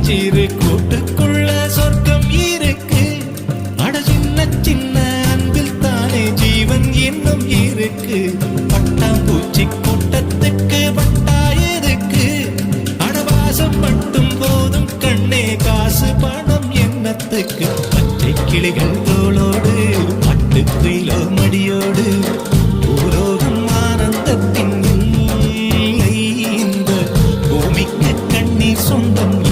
சிறு கூட்டுக்குள்ள சொர்க்கம் இருக்கு. அட சின்ன சின்ன அன்பில் தானே ஜீவன் இன்னும் இருக்கு. பட்டாம்பூச்சி கூட்டத்துக்கு பட்டாயிருக்கு. அடவாசம் மட்டும் போதும் கண்ணே, காசு பணம் என்னத்துக்கு. பச்சை கிளிகள் தோளோடு பட்டுக்குயிலோ மடியோடு பூலோகம் ஆனந்தத்தின் இல்லை. இந்த பூமிக்கு கண்ணீர் சொந்தம்